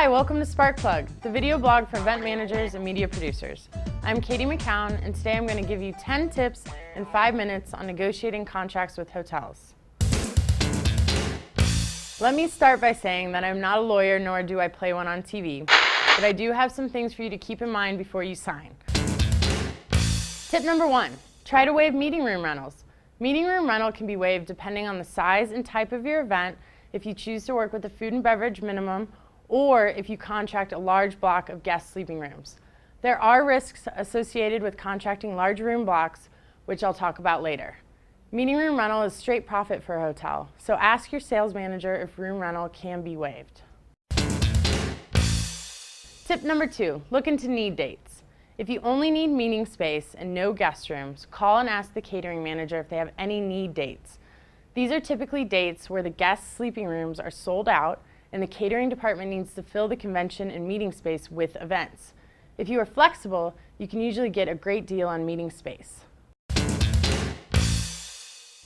Hi, welcome to SparkPlug, the video blog for event managers and media producers. I'm Katie McKown, and today I'm going to give you 10 tips in 5 minutes on negotiating contracts with hotels. Let me start by saying that I'm not a lawyer, nor do I play one on TV, but I do have some things for you to keep in mind before you sign. Tip number 1, try to waive meeting room rentals. Meeting room rental can be waived depending on the size and type of your event, if you choose to work with a food and beverage minimum, or if you contract a large block of guest sleeping rooms. There are risks associated with contracting large room blocks, which I'll talk about later. Meeting room rental is straight profit for a hotel, so ask your sales manager if room rental can be waived. Tip number 2, look into need dates. If you only need meeting space and no guest rooms, call and ask the catering manager if they have any need dates. These are typically dates where the guest sleeping rooms are sold out and the catering department needs to fill the convention and meeting space with events. If you are flexible, you can usually get a great deal on meeting space.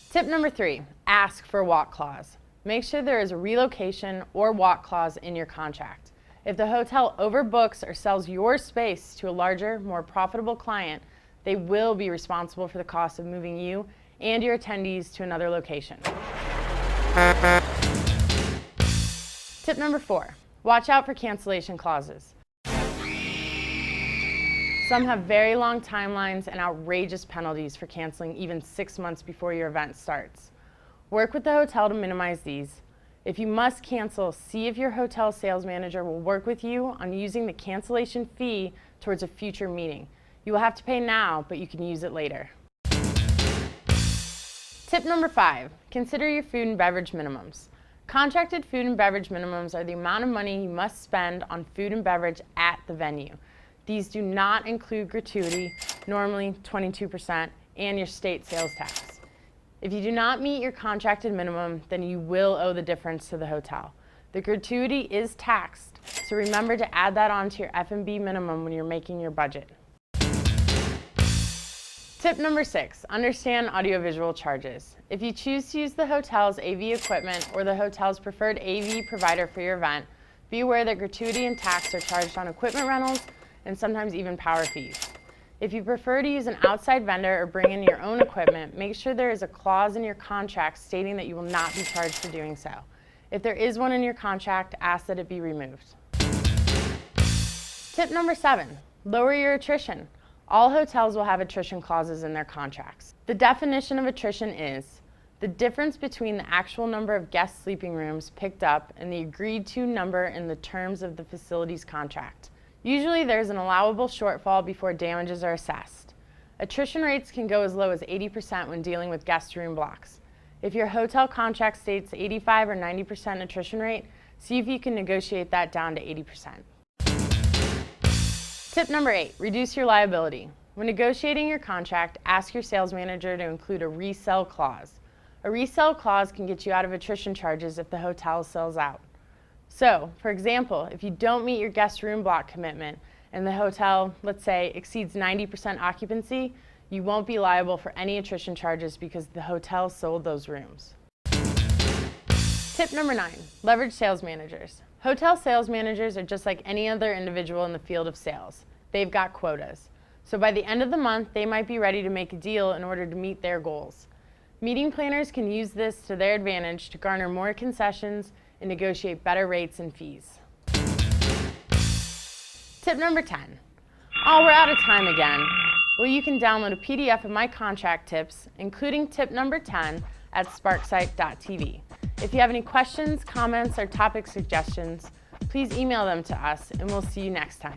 Tip number 3, ask for a walk clause. Make sure there is a relocation or walk clause in your contract. If the hotel overbooks or sells your space to a larger, more profitable client, they will be responsible for the cost of moving you and your attendees to another location. Tip number 4, watch out for cancellation clauses. Some have very long timelines and outrageous penalties for canceling even 6 months before your event starts. Work with the hotel to minimize these. If you must cancel, see if your hotel sales manager will work with you on using the cancellation fee towards a future meeting. You will have to pay now, but you can use it later. Tip number 5, consider your food and beverage minimums. Contracted food and beverage minimums are the amount of money you must spend on food and beverage at the venue. These do not include gratuity, normally 22%, and your state sales tax. If you do not meet your contracted minimum, then you will owe the difference to the hotel. The gratuity is taxed, so remember to add that onto your F&B minimum when you're making your budget. Tip number 6, understand audiovisual charges. If you choose to use the hotel's AV equipment or the hotel's preferred AV provider for your event, be aware that gratuity and tax are charged on equipment rentals and sometimes even power fees. If you prefer to use an outside vendor or bring in your own equipment, make sure there is a clause in your contract stating that you will not be charged for doing so. If there is one in your contract, ask that it be removed. Tip number 7, lower your attrition. All hotels will have attrition clauses in their contracts. The definition of attrition is the difference between the actual number of guest sleeping rooms picked up and the agreed to number in the terms of the facility's contract. Usually there's an allowable shortfall before damages are assessed. Attrition rates can go as low as 80% when dealing with guest room blocks. If your hotel contract states 85 or 90% attrition rate, see if you can negotiate that down to 80%. Tip number 8, reduce your liability. When negotiating your contract, ask your sales manager to include a resell clause. A resell clause can get you out of attrition charges if the hotel sells out. So, for example, if you don't meet your guest room block commitment and the hotel, let's say, exceeds 90% occupancy, you won't be liable for any attrition charges because the hotel sold those rooms. Tip number 9, leverage sales managers. Hotel sales managers are just like any other individual in the field of sales. They've got quotas. So by the end of the month, they might be ready to make a deal in order to meet their goals. Meeting planners can use this to their advantage to garner more concessions and negotiate better rates and fees. Tip number 10. Oh, we're out of time again. Well, you can download a PDF of my contract tips, including tip number 10, at sparksight.tv. If you have any questions, comments, or topic suggestions, please email them to us, and we'll see you next time.